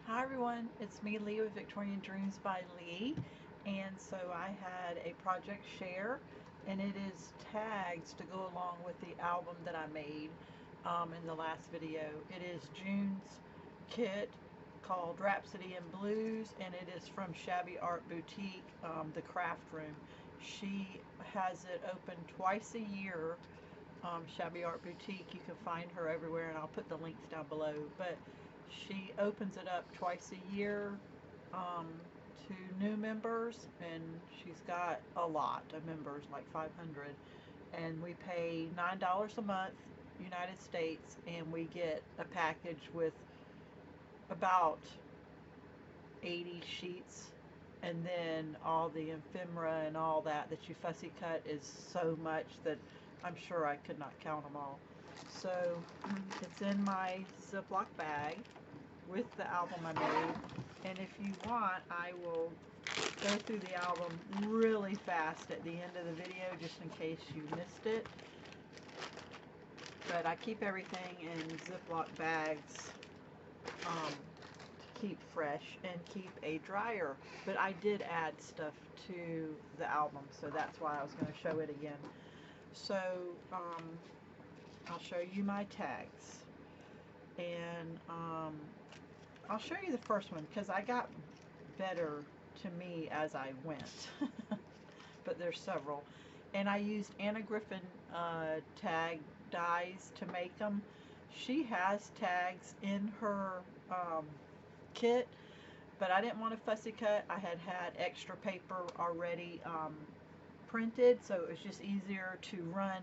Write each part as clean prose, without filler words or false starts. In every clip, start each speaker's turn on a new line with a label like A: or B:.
A: Hi everyone, it's me Leigh with Victorian Dreams by Leigh, and so I had a project share, and it is tags to go along with the album that I made in the last video. It is June's kit called Rhapsody and Blues, and it is from Shabby Art Boutique, the craft room. She has it open twice a year. Shabby Art Boutique, you can find her everywhere, and I'll put the links down below, but she opens it up twice a year um, to new members, and she's got a lot of members, like 500, and we pay $9 a month, United States, and we get a package with about 80 sheets, and then all the ephemera and all that you fussy cut is so much that I'm sure I could not count them all. So it's in my Ziploc bag with the album I made, and if you want, I will go through the album really fast at the end of the video just in case you missed it. But I keep everything in Ziploc bags to keep fresh and keep a dryer. But I did add stuff to the album, so that's why I was going to show it again. So I'll show you my tags, and I'll show you the first one because I got better to me as I went. But there's several, and I used Anna Griffin tag dies to make them. She has tags in her kit, but I didn't want to fussy cut. I had extra paper already printed, so it was just easier to run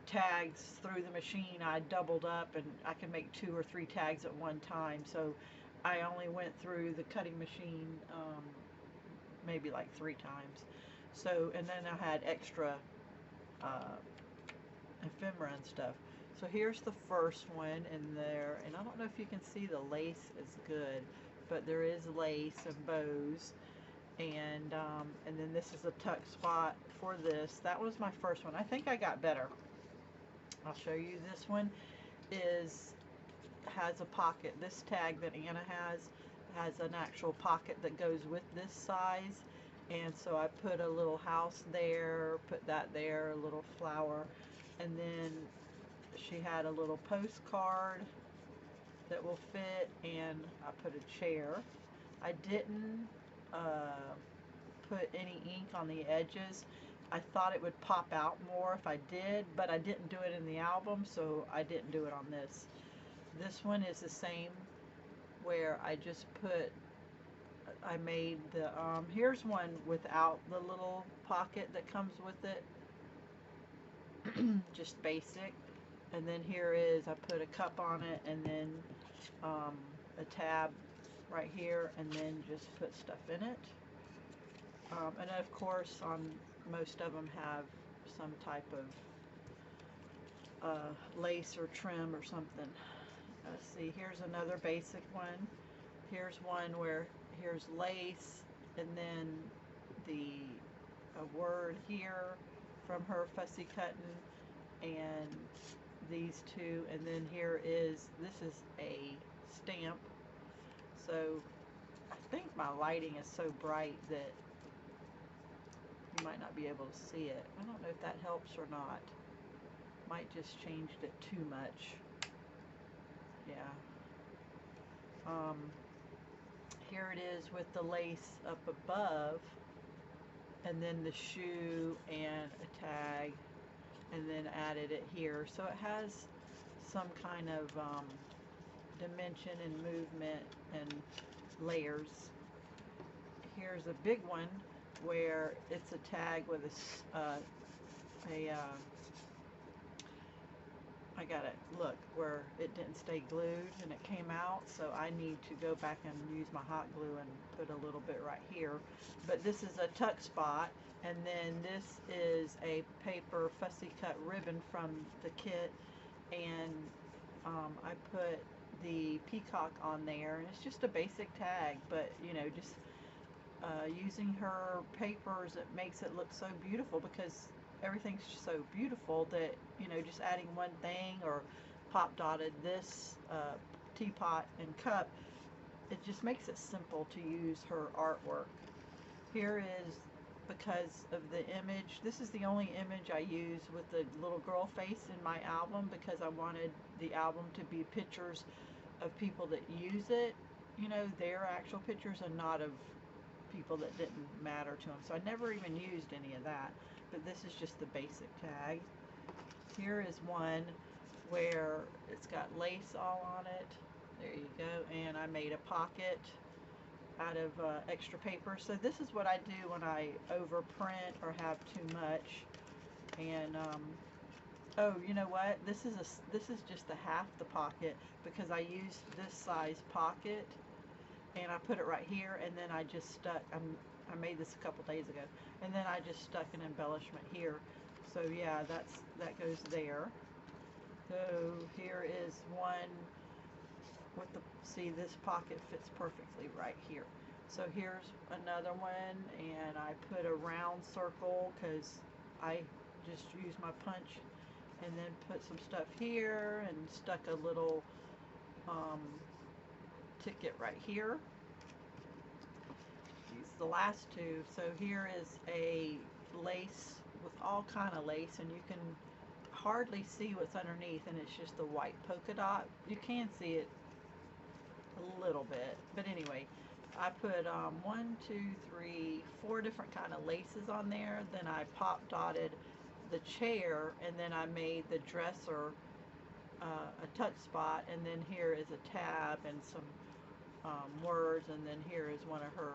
A: tags through the machine. I doubled up, and I can make 2 or 3 tags at one time, so I only went through the cutting machine maybe like 3 times. So, and then I had extra ephemera and stuff. So here's the first one in there, and I don't know if you can see the lace is good, but there is lace and bows, and then this is a tuck spot for this. That was my first one. I think I got better. I'll show you. This one has a pocket. This tag that Anna has an actual pocket that goes with this size, and so I put a little house there, put that there, a little flower, and then she had a little postcard that will fit, and I put a chair. I didn't put any ink on the edges. I thought it would pop out more if I did, but I didn't do it in the album, so I didn't do it on this. This one is the same, where I just put, I made the, here's one without the little pocket that comes with it, just basic. And then here is, I put a cup on it, and then a tab right here, and then just put stuff in it. And of course, on most of them have some type of lace or trim or something. Let's see, here's another basic one. Here's one where here's lace, and then a word here from her fussy cutting, and these two, and then this is a stamp. So I think my lighting is so bright that you might not be able to see it. I don't know if that helps or not. Might just changed it too much. Yeah. Here it is with the lace up above, and then the shoe and a tag, and then added it here. So it has some kind of dimension and movement and layers. Here's a big one where it's a tag with I got it, look, where it didn't stay glued and it came out, so I need to go back and use my hot glue and put a little bit right here. But this is a tuck spot, and then this is a paper fussy cut ribbon from the kit, and I put the peacock on there, and it's just a basic tag, but you know, just using her papers, it makes it look so beautiful, because everything's so beautiful that, you know, just adding one thing, or pop dotted this teapot and cup, it just makes it simple to use her artwork. Here is, because of the image, this is the only image I use with the little girl face in my album, because I wanted the album to be pictures of people that use it, you know, their actual pictures, and not of people that didn't matter to them. So I never even used any of that, but this is just the basic tag. Here is one where it's got lace all on it. There you go. And I made a pocket out of extra paper. So this is what I do when I overprint or have too much. And oh, you know what? This is just the half the pocket, because I used this size pocket and I put it right here, and then I just stuck. I made this a couple days ago, and then I just stuck an embellishment here. So yeah, that goes there. So here is one with the, see, this pocket fits perfectly right here. So here's another one, and I put a round circle because I just used my punch, and then put some stuff here and stuck a little ticket right here. These are the last two. So here is a lace with all kind of lace, and you can hardly see what's underneath, and it's just the white polka dot. You can see it a little bit, but anyway, I put 1, 2, 3, 4 different kind of laces on there. Then I pop dotted the chair, and then I made the dresser a touch spot, and then here is a tab and some words, and then here is one of her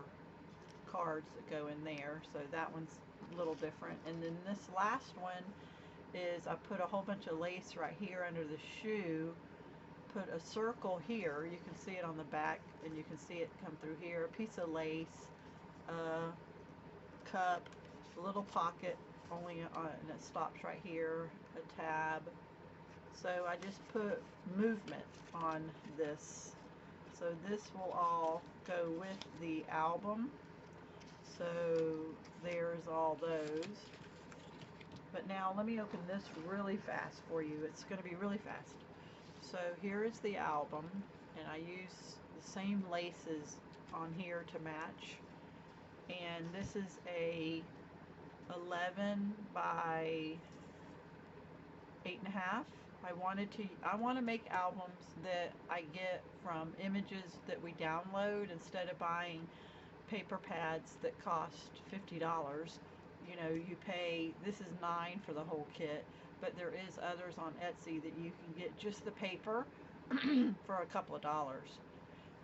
A: cards that go in there. So that one's a little different. And then this last one is I put a whole bunch of lace right here under the shoe, put a circle here, you can see it on the back, and you can see it come through here, a piece of lace, a cup, a little pocket, only and it stops right here, a tab. So I just put movement on this. So this will all go with the album. So there's all those. But now let me open this really fast for you. It's going to be really fast. So here is the album, and I use the same laces on here to match. And this is a 11 by 8.5. I want to make albums that I get from images that we download, instead of buying paper pads that cost $50. You know, you pay, this is $9 for the whole kit, but there is others on Etsy that you can get just the paper for a couple of dollars.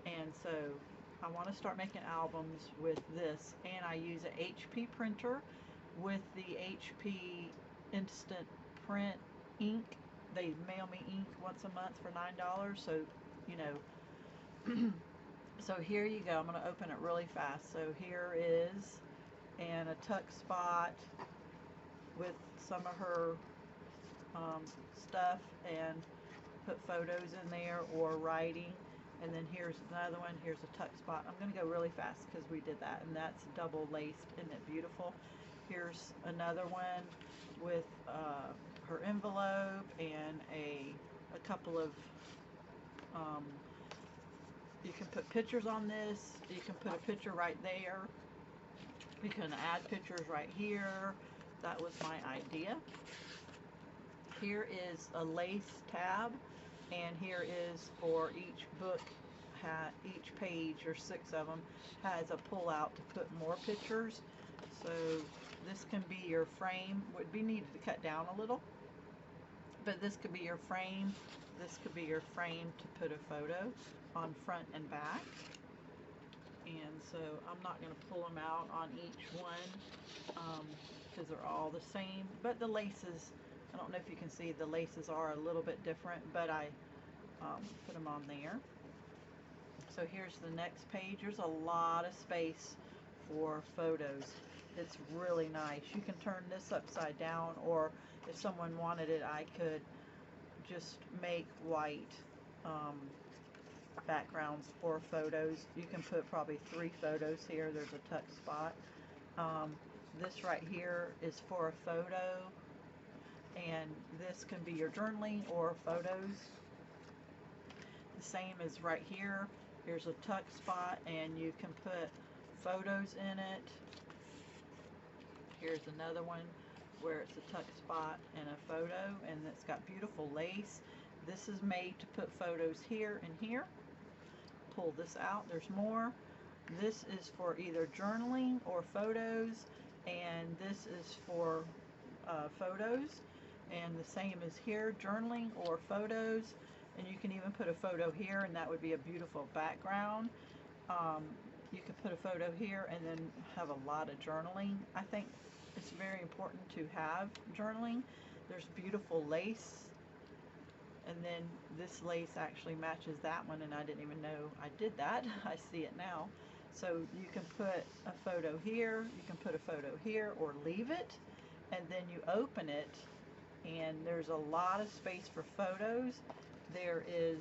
A: And so I want to start making albums with this, and I use an HP printer with the HP Instant Print ink. They mail me ink once a month for $9, so you know. So here you go. I'm going to open it really fast. So here is, and a tuck spot with some of her stuff, and put photos in there or writing. And then here's another one. Here's a tuck spot. I'm going to go really fast because we did that, and that's double laced. Isn't it beautiful? Here's another one with her envelope and a couple of you can put pictures on this. You can put a picture right there. You can add pictures right here. That was my idea. Here is a lace tab, and here is for each book, each page, or 6 of them, has a pull out to put more pictures. So this can be your frame. Would be needed to cut down a little, but this could be your frame. This could be your frame to put a photo on front and back. And so I'm not going to pull them out on each one because they're all the same, but the laces, I don't know if you can see, the laces are a little bit different, but I put them on there. So here's the next page. There's a lot of space for photos. It's really nice. You can turn this upside down, or if someone wanted it, I could just make white backgrounds for photos. You can put probably 3 photos here. There's a tuck spot. This right here is for a photo, and this can be your journaling or photos. The same as right here. Here's a tuck spot, and you can put photos in it. Here's another one where it's a tuck spot and a photo, and it's got beautiful lace. This is made to put photos here and here. Pull this out, there's more. This is for either journaling or photos, and this is for photos, and the same as here, journaling or photos. And you can even put a photo here, and that would be a beautiful background. You can put a photo here and then have a lot of journaling. I think it's very important to have journaling. There's beautiful lace, and then this lace actually matches that one, and I didn't even know I did that. I see it now. So you can put a photo here, you can put a photo here, or leave it, and then you open it, and there's a lot of space for photos. There is,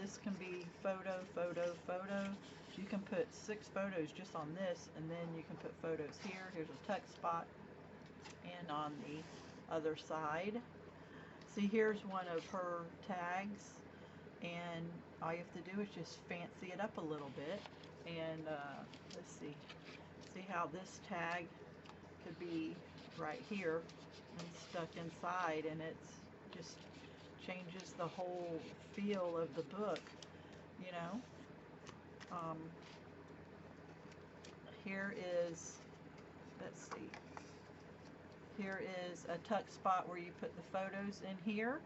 A: this can be photo, photo, photo. You can put 6 photos just on this, and then you can put photos here. Here's a tuck spot, and on the other side. See, here's one of her tags, and all you have to do is just fancy it up a little bit. And let's see how this tag could be right here and stuck inside, and it's just changes the whole feel of the book, you know. Here is, let's see, here is a tuck spot where you put the photos in here,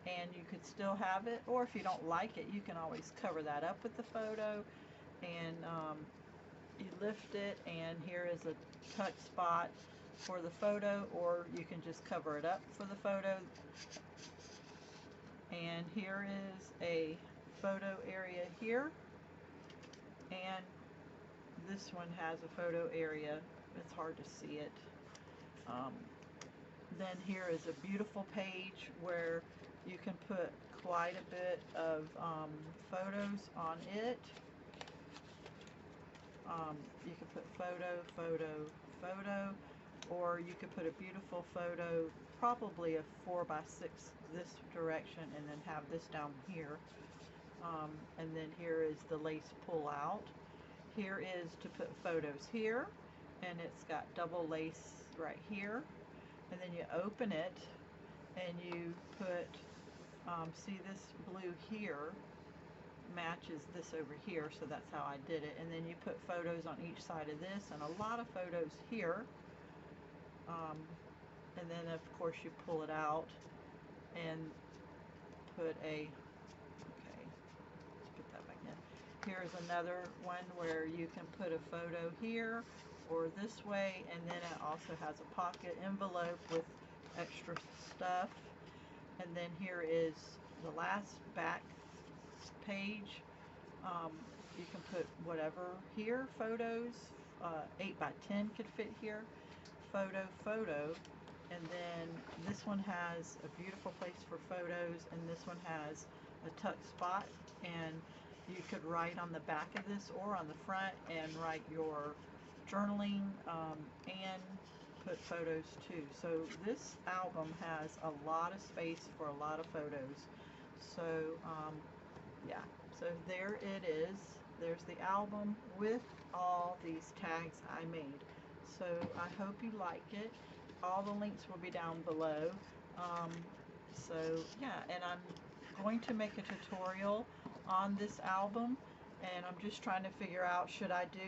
A: and you could still have it, or if you don't like it, you can always cover that up with the photo, and you lift it, and here is a tuck spot for the photo, or you can just cover it up for the photo. And here is a photo area here, and this one has a photo area. It's hard to see it. Then here is a beautiful page where you can put quite a bit of photos on it. You can put photo, photo, photo, or you could put a beautiful photo, probably a 4x6 this direction, and then have this down here. And then here is the lace pull out. Here is to put photos here, and it's got double lace right here. And then you open it, and you put, see this blue here matches this over here, so that's how I did it. And then you put photos on each side of this, and a lot of photos here. And then of course you pull it out and put a, okay, let's put that back in. Here's another one where you can put a photo here or this way, and then it also has a pocket envelope with extra stuff. And then here is the last back page. You can put whatever here, photos, 8x10 could fit here, photo, photo. And then this one has a beautiful place for photos, and this one has a tuck spot, and you could write on the back of this or on the front and write your journaling, and put photos too. So this album has a lot of space for a lot of photos. So yeah, so there it is. There's the album with all these tags I made. So I hope you like it. All the links will be down below. So yeah, and I'm going to make a tutorial on this album, and I'm just trying to figure out, should I do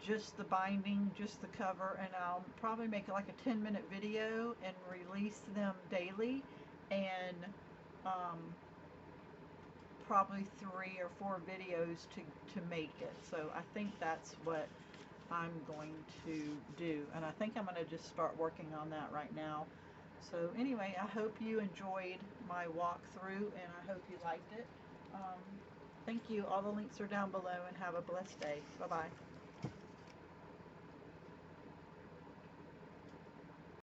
A: just the binding, just the cover, and I'll probably make it like a 10-minute video and release them daily, and probably 3 or 4 videos to make it. So I think that's what I'm going to do, and I think I'm going to just start working on that right now. So anyway, I hope you enjoyed my walkthrough, and I hope you liked it. Thank you. All the links are down below, and have a blessed day. Bye-bye.